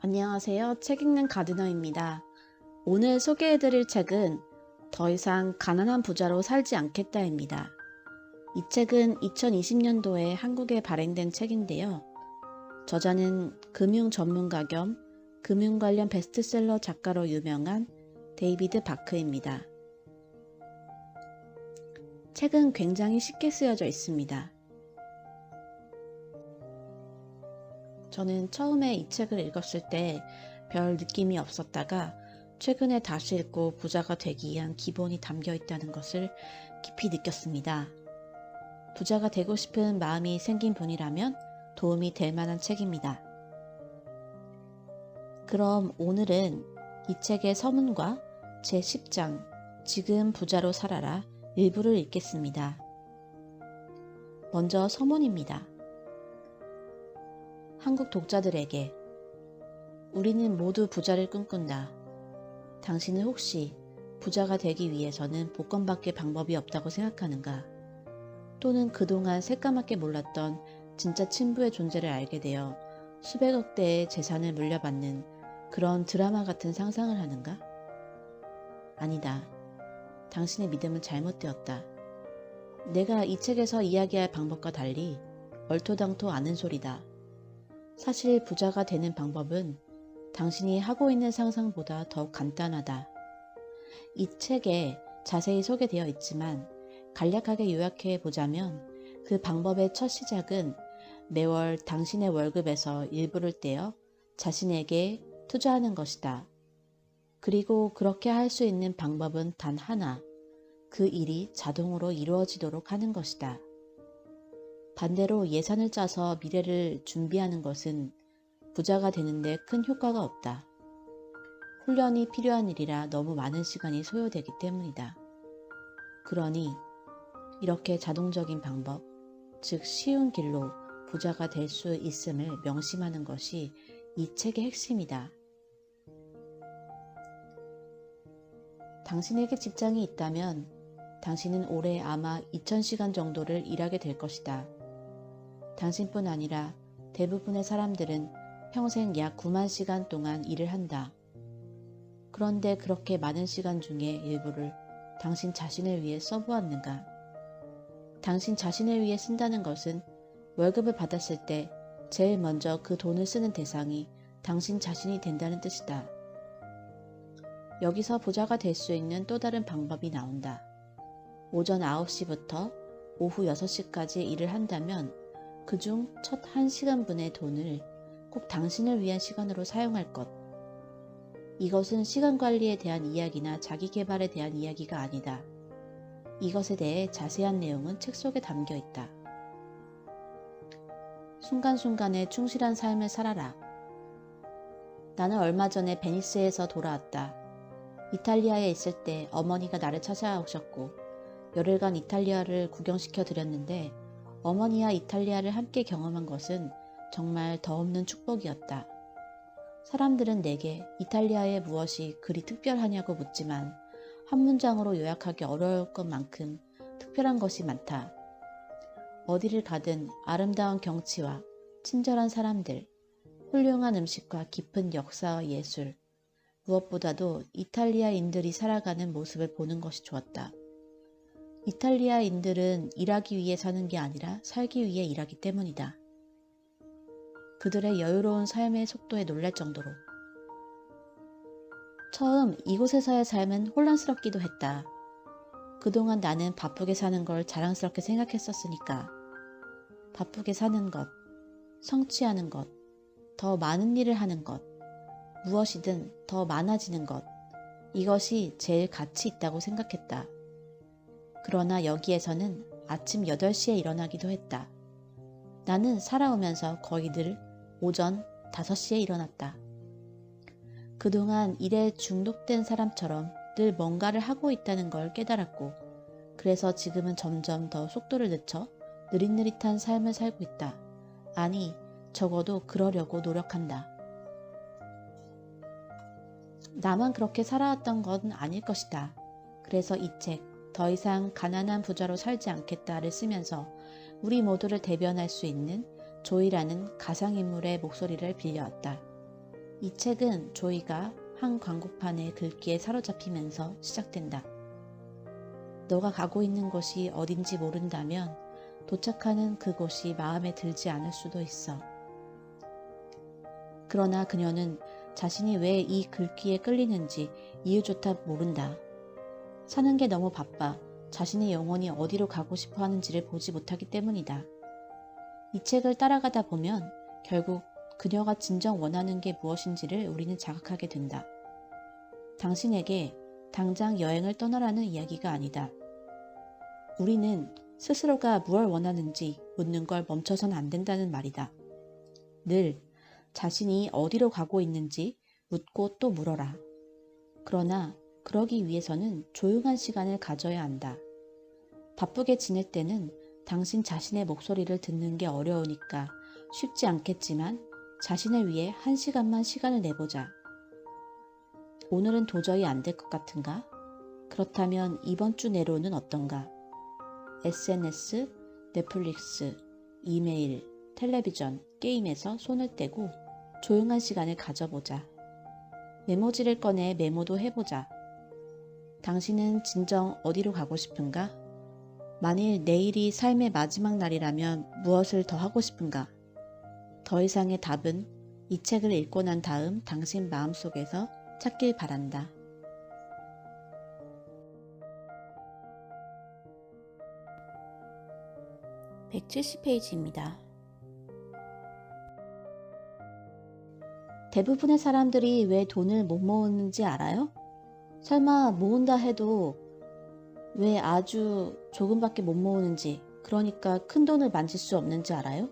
안녕하세요. 책 읽는 가드너입니다. 오늘 소개해드릴 책은 더 이상 가난한 부자로 살지 않겠다입니다. 이 책은 2020년도에 한국에 발행된 책인데요. 저자는 금융 전문가 겸 금융 관련 베스트셀러 작가로 유명한 데이비드 바크입니다. 책은 굉장히 쉽게 쓰여져 있습니다. 저는 처음에 이 책을 읽었을 때 별 느낌이 없었다가 최근에 다시 읽고 부자가 되기 위한 기본이 담겨 있다는 것을 깊이 느꼈습니다. 부자가 되고 싶은 마음이 생긴 분이라면 도움이 될 만한 책입니다. 그럼 오늘은 이 책의 서문과 제10장 지금 부자로 살아라 일부를 읽겠습니다. 먼저 서문입니다. 한국 독자들에게 우리는 모두 부자를 꿈꾼다. 당신은 혹시 부자가 되기 위해서는 복권밖에 방법이 없다고 생각하는가? 또는 그동안 새까맣게 몰랐던 진짜 친부의 존재를 알게 되어 수백억 대의 재산을 물려받는 그런 드라마 같은 상상을 하는가? 아니다. 당신의 믿음은 잘못되었다. 내가 이 책에서 이야기할 방법과 달리 얼토당토 않은 소리다. 사실 부자가 되는 방법은 당신이 하고 있는 상상보다 더 간단하다. 이 책에 자세히 소개되어 있지만 간략하게 요약해 보자면 그 방법의 첫 시작은 매월 당신의 월급에서 일부를 떼어 자신에게 투자하는 것이다. 그리고 그렇게 할 수 있는 방법은 단 하나, 그 일이 자동으로 이루어지도록 하는 것이다. 반대로 예산을 짜서 미래를 준비하는 것은 부자가 되는데 큰 효과가 없다. 훈련이 필요한 일이라 너무 많은 시간이 소요되기 때문이다. 그러니 이렇게 자동적인 방법, 즉 쉬운 길로 부자가 될 수 있음을 명심하는 것이 이 책의 핵심이다. 당신에게 직장이 있다면 당신은 올해 아마 2000시간 정도를 일하게 될 것이다. 당신뿐 아니라 대부분의 사람들은 평생 약 9만 시간 동안 일을 한다. 그런데 그렇게 많은 시간 중에 일부를 당신 자신을 위해 써보았는가? 당신 자신을 위해 쓴다는 것은 월급을 받았을 때 제일 먼저 그 돈을 쓰는 대상이 당신 자신이 된다는 뜻이다. 여기서 부자가 될 수 있는 또 다른 방법이 나온다. 오전 9시부터 오후 6시까지 일을 한다면 그중 첫 1시간분의 돈을 꼭 당신을 위한 시간으로 사용할 것. 이것은 시간 관리에 대한 이야기나 자기 개발에 대한 이야기가 아니다. 이것에 대해 자세한 내용은 책 속에 담겨 있다. 순간순간에 충실한 삶을 살아라. 나는 얼마 전에 베니스에서 돌아왔다. 이탈리아에 있을 때 어머니가 나를 찾아오셨고 열흘간 이탈리아를 구경시켜 드렸는데 어머니와 이탈리아를 함께 경험한 것은 정말 더없는 축복이었다. 사람들은 내게 이탈리아의 무엇이 그리 특별하냐고 묻지만 한 문장으로 요약하기 어려울 것만큼 특별한 것이 많다. 어디를 가든 아름다운 경치와 친절한 사람들, 훌륭한 음식과 깊은 역사와 예술, 무엇보다도 이탈리아인들이 살아가는 모습을 보는 것이 좋았다. 이탈리아인들은 일하기 위해 사는 게 아니라 살기 위해 일하기 때문이다. 그들의 여유로운 삶의 속도에 놀랄 정도로. 처음 이곳에서의 삶은 혼란스럽기도 했다. 그동안 나는 바쁘게 사는 걸 자랑스럽게 생각했었으니까. 바쁘게 사는 것, 성취하는 것, 더 많은 일을 하는 것, 무엇이든 더 많아지는 것, 이것이 제일 가치 있다고 생각했다. 그러나 여기에서는 아침 8시에 일어나기도 했다. 나는 살아오면서 거의 늘 오전 5시에 일어났다. 그동안 일에 중독된 사람처럼 늘 뭔가를 하고 있다는 걸 깨달았고 그래서 지금은 점점 더 속도를 늦춰 느릿느릿한 삶을 살고 있다. 아니, 적어도 그러려고 노력한다. 나만 그렇게 살아왔던 건 아닐 것이다. 그래서 이 책, 더 이상 가난한 부자로 살지 않겠다를 쓰면서 우리 모두를 대변할 수 있는 조이라는 가상인물의 목소리를 빌려왔다. 이 책은 조이가 한 광고판의 글귀에 사로잡히면서 시작된다. 너가 가고 있는 곳이 어딘지 모른다면 도착하는 그곳이 마음에 들지 않을 수도 있어. 그러나 그녀는 자신이 왜 이 글귀에 끌리는지 이유조차 모른다. 사는 게 너무 바빠 자신의 영혼이 어디로 가고 싶어 하는지를 보지 못하기 때문이다. 이 책을 따라가다 보면 결국 그녀가 진정 원하는 게 무엇인지를 우리는 자각하게 된다. 당신에게 당장 여행을 떠나라는 이야기가 아니다. 우리는 스스로가 무엇을 원하는지 묻는 걸 멈춰선 안 된다는 말이다. 늘 자신이 어디로 가고 있는지 묻고 또 물어라. 그러나 그러기 위해서는 조용한 시간을 가져야 한다. 바쁘게 지낼 때는 당신 자신의 목소리를 듣는 게 어려우니까 쉽지 않겠지만 자신을 위해 1시간만 시간을 내보자. 오늘은 도저히 안 될 것 같은가? 그렇다면 이번 주 내로는 어떤가? SNS, 넷플릭스, 이메일, 텔레비전, 게임에서 손을 떼고 조용한 시간을 가져보자. 메모지를 꺼내 메모도 해보자. 당신은 진정 어디로 가고 싶은가? 만일 내일이 삶의 마지막 날이라면 무엇을 더 하고 싶은가? 더 이상의 답은 이 책을 읽고 난 다음 당신 마음속에서 찾길 바란다. 170페이지입니다. 대부분의 사람들이 왜 돈을 못 모으는지 알아요? 설마 모은다 해도 왜 아주 조금밖에 못 모으는지, 그러니까 큰 돈을 만질 수 없는지 알아요?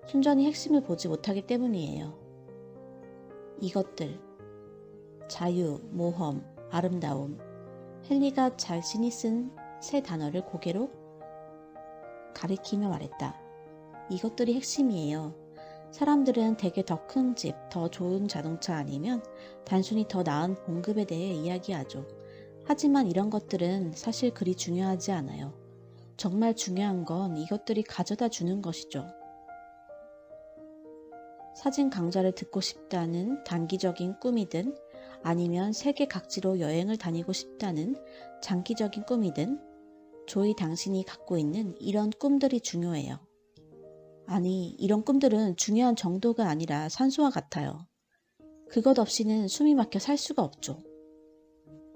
순전히 핵심을 보지 못하기 때문이에요. 이것들, 자유, 모험, 아름다움. 헨리가 자신이 쓴 세 단어를 고개로 가리키며 말했다. 이것들이 핵심이에요. 사람들은 대개 더 큰 집, 더 좋은 자동차 아니면 단순히 더 나은 봉급에 대해 이야기하죠. 하지만 이런 것들은 사실 그리 중요하지 않아요. 정말 중요한 건 이것들이 가져다 주는 것이죠. 사진 강좌를 듣고 싶다는 단기적인 꿈이든 아니면 세계 각지로 여행을 다니고 싶다는 장기적인 꿈이든 조이 당신이 갖고 있는 이런 꿈들이 중요해요. 아니, 이런 꿈들은 중요한 정도가 아니라 산소와 같아요. 그것 없이는 숨이 막혀 살 수가 없죠.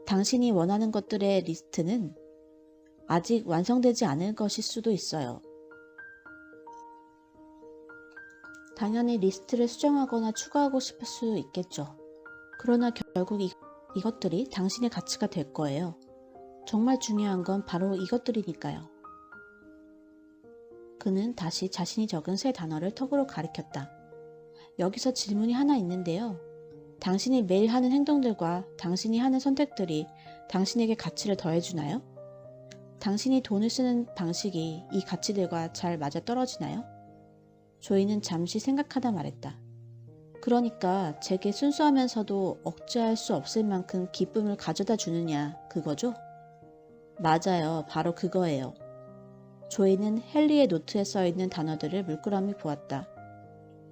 당신이 원하는 것들의 리스트는 아직 완성되지 않을 것일 수도 있어요. 당연히 리스트를 수정하거나 추가하고 싶을 수 있겠죠. 그러나 결국 이것들이 당신의 가치가 될 거예요. 정말 중요한 건 바로 이것들이니까요. 그는 다시 자신이 적은 세 단어를 턱으로 가리켰다. 여기서 질문이 하나 있는데요. 당신이 매일 하는 행동들과 당신이 하는 선택들이 당신에게 가치를 더해주나요? 당신이 돈을 쓰는 방식이 이 가치들과 잘 맞아떨어지나요? 조이는 잠시 생각하다 말했다. 그러니까 제게 순수하면서도 억제할 수 없을 만큼 기쁨을 가져다 주느냐, 그거죠? 맞아요. 바로 그거예요. 조이는 헨리의 노트에 써있는 단어들을 물끄러미 보았다.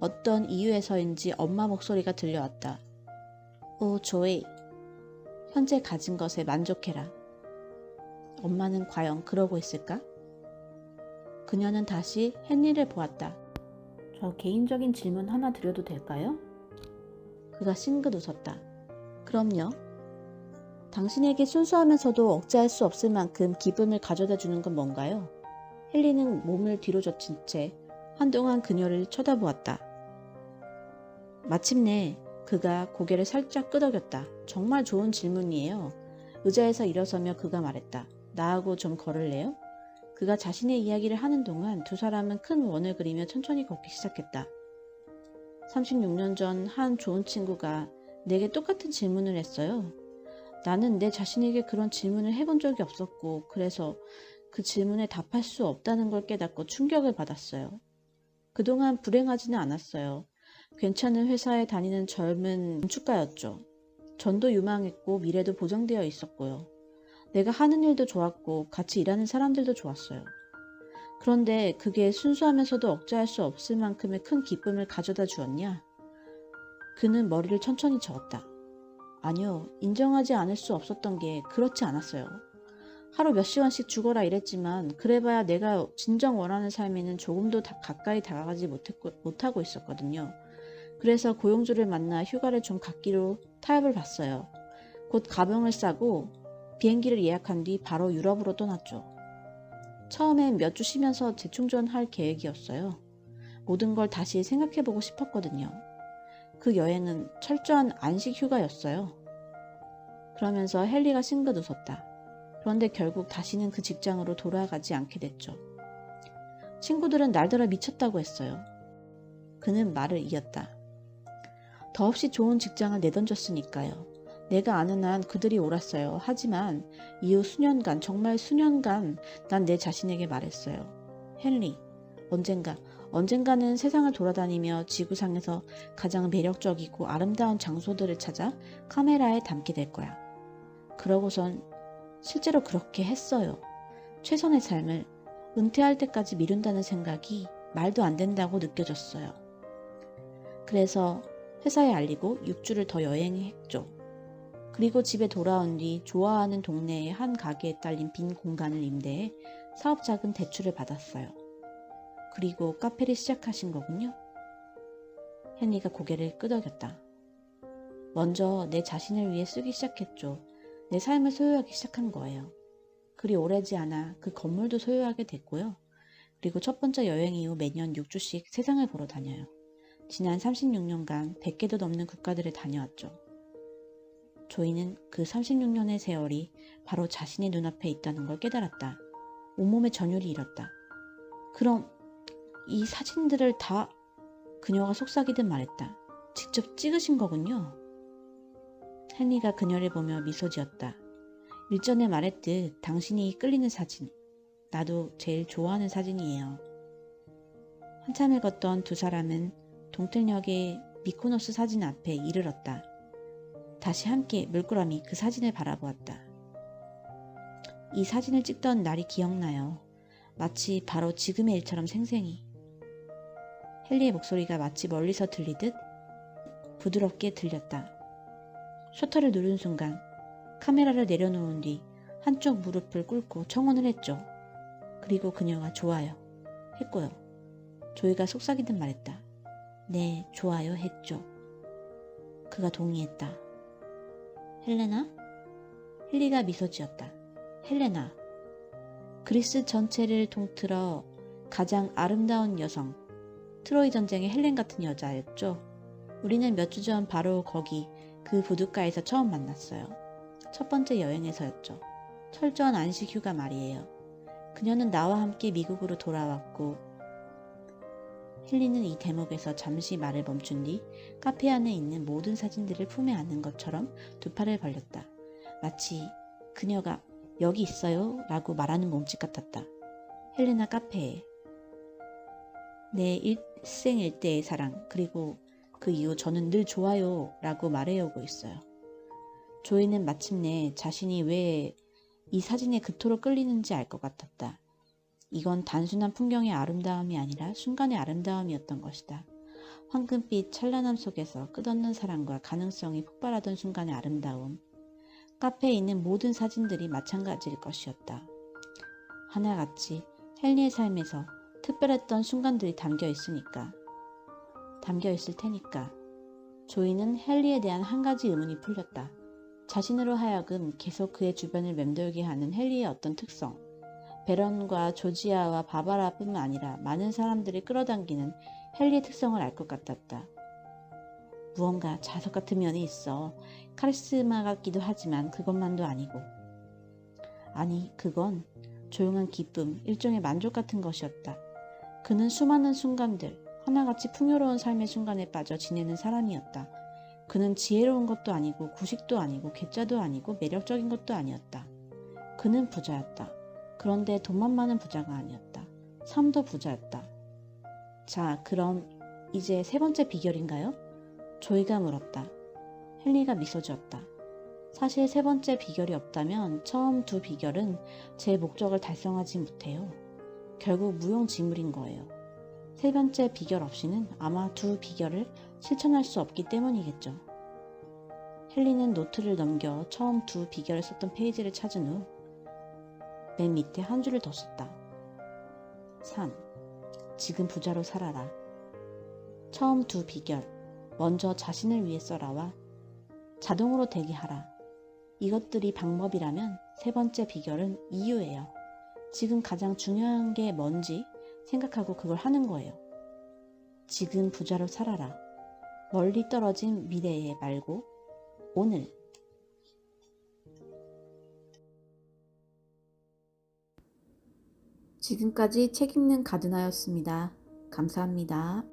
어떤 이유에서인지 엄마 목소리가 들려왔다. 오, 조이. 현재 가진 것에 만족해라. 엄마는 과연 그러고 있을까? 그녀는 다시 헨리를 보았다. 저 개인적인 질문 하나 드려도 될까요? 그가 싱긋 웃었다. 그럼요. 당신에게 순수하면서도 억제할 수 없을 만큼 기쁨을 가져다 주는 건 뭔가요? 헨리는 몸을 뒤로 젖힌 채 한동안 그녀를 쳐다보았다. 마침내 그가 고개를 살짝 끄덕였다. 정말 좋은 질문이에요. 의자에서 일어서며 그가 말했다. 나하고 좀 걸을래요? 그가 자신의 이야기를 하는 동안 두 사람은 큰 원을 그리며 천천히 걷기 시작했다. 36년 전 한 좋은 친구가 내게 똑같은 질문을 했어요. 나는 내 자신에게 그런 질문을 해본 적이 없었고 그래서 그 질문에 답할 수 없다는 걸 깨닫고 충격을 받았어요. 그동안 불행하지는 않았어요. 괜찮은 회사에 다니는 젊은 건축가였죠. 전도 유망했고 미래도 보장되어 있었고요. 내가 하는 일도 좋았고 같이 일하는 사람들도 좋았어요. 그런데 그게 순수하면서도 억제할 수 없을 만큼의 큰 기쁨을 가져다 주었냐? 그는 머리를 천천히 저었다. 아니요, 인정하지 않을 수 없었던 게 그렇지 않았어요. 하루 몇 시간씩 죽어라 이랬지만 그래봐야 내가 진정 원하는 삶에는 조금도 가까이 다가가지 못하고 있었거든요. 그래서 고용주를 만나 휴가를 좀 갖기로 타협을 봤어요. 곧 가방을 싸고 비행기를 예약한 뒤 바로 유럽으로 떠났죠. 처음엔 몇 주 쉬면서 재충전할 계획이었어요. 모든 걸 다시 생각해보고 싶었거든요. 그 여행은 철저한 안식 휴가였어요. 그러면서 헨리가 싱긋 웃었다. 그런데 결국 다시는 그 직장으로 돌아가지 않게 됐죠. 친구들은 날더러 미쳤다고 했어요. 그는 말을 이었다. 더없이 좋은 직장을 내던졌으니까요. 내가 아는 한 그들이 옳았어요. 하지만 이후 수년간, 정말 수년간 난 내 자신에게 말했어요. 헨리, 언젠가는 세상을 돌아다니며 지구상에서 가장 매력적이고 아름다운 장소들을 찾아 카메라에 담게 될 거야. 그러고선 실제로 그렇게 했어요. 최선의 삶을 은퇴할 때까지 미룬다는 생각이 말도 안 된다고 느껴졌어요. 그래서 회사에 알리고 6주를 더 여행했죠. 그리고 집에 돌아온 뒤 좋아하는 동네의 한 가게에 딸린 빈 공간을 임대해 사업 자금 대출을 받았어요. 그리고 카페를 시작하신 거군요. 헨리가 고개를 끄덕였다. 먼저 내 자신을 위해 쓰기 시작했죠. 내 삶을 소유하기 시작한 거예요. 그리 오래지 않아 그 건물도 소유하게 됐고요. 그리고 첫 번째 여행 이후 매년 6주씩 세상을 보러 다녀요. 지난 36년간 100개도 넘는 국가들을 다녀왔죠. 조이는 그 36년의 세월이 바로 자신의 눈앞에 있다는 걸 깨달았다. 온몸에 전율이 일었다. 그럼 이 사진들을 다 그녀가 속삭이듯 말했다. 직접 찍으신 거군요. 헨리가 그녀를 보며 미소 지었다. 일전에 말했듯 당신이 끌리는 사진, 나도 제일 좋아하는 사진이에요. 한참을 걷던 두 사람은 동틀역의 미코노스 사진 앞에 이르렀다. 다시 함께 물끄러미 그 사진을 바라보았다. 이 사진을 찍던 날이 기억나요. 마치 바로 지금의 일처럼 생생히. 헨리의 목소리가 마치 멀리서 들리듯 부드럽게 들렸다. 셔터를 누른 순간 카메라를 내려놓은 뒤 한쪽 무릎을 꿇고 청혼을 했죠. 그리고 그녀가 좋아요 했고요. 조이가 속삭이듯 말했다. 네, 좋아요 했죠. 그가 동의했다. 헬레나? 헨리가 미소 지었다. 헬레나. 그리스 전체를 통틀어 가장 아름다운 여성, 트로이 전쟁의 헬렌 같은 여자였죠. 우리는 몇 주 전 바로 거기 그 부둣가에서 처음 만났어요. 첫 번째 여행에서였죠. 철저한 안식 휴가 말이에요. 그녀는 나와 함께 미국으로 돌아왔고 헨리는 이 대목에서 잠시 말을 멈춘 뒤 카페 안에 있는 모든 사진들을 품에 안는 것처럼 두 팔을 벌렸다. 마치 그녀가 여기 있어요 라고 말하는 몸짓 같았다. 헬레나 카페에 내 일생일대의 사랑 그리고 그 이후 저는 늘 좋아요 라고 말해오고 있어요. 조이는 마침내 자신이 왜 이 사진에 그토록 끌리는지 알 것 같았다. 이건 단순한 풍경의 아름다움이 아니라 순간의 아름다움이었던 것이다. 황금빛 찬란함 속에서 끝없는 사랑과 가능성이 폭발하던 순간의 아름다움. 카페에 있는 모든 사진들이 마찬가지일 것이었다. 하나같이 헨리의 삶에서 특별했던 순간들이 담겨 있을 테니까. 조이는 헨리에 대한 한 가지 의문이 풀렸다. 자신으로 하여금 계속 그의 주변을 맴돌게 하는 헨리의 어떤 특성. 베런과 조지아와 바바라뿐만 아니라 많은 사람들을 끌어당기는 헨리의 특성을 알 것 같았다. 무언가 자석 같은 면이 있어. 카리스마 같기도 하지만 그것만도 아니고. 아니, 그건 조용한 기쁨, 일종의 만족 같은 것이었다. 그는 수많은 순간들, 하나같이 풍요로운 삶의 순간에 빠져 지내는 사람이었다. 그는 지혜로운 것도 아니고 구식도 아니고 괴짜도 아니고 매력적인 것도 아니었다. 그는 부자였다. 그런데 돈만 많은 부자가 아니었다. 삶도 부자였다. 자, 그럼 이제 세 번째 비결인가요? 조이가 물었다. 헨리가 미소 지었다. 사실 세 번째 비결이 없다면 처음 두 비결은 제 목적을 달성하지 못해요. 결국 무용지물인 거예요. 세 번째 비결 없이는 아마 두 비결을 실천할 수 없기 때문이겠죠. 헨리는 노트를 넘겨 처음 두 비결을 썼던 페이지를 찾은 후 맨 밑에 한 줄을 더 썼다. 3. 지금 부자로 살아라. 처음 두 비결, 먼저 자신을 위해 써라와 자동으로 되게 하라. 이것들이 방법이라면 세 번째 비결은 이유예요. 지금 가장 중요한 게 뭔지 생각하고 그걸 하는 거예요. 지금 부자로 살아라. 멀리 떨어진 미래에 말고 오늘. 지금까지 책 읽는 가드나였습니다. 감사합니다.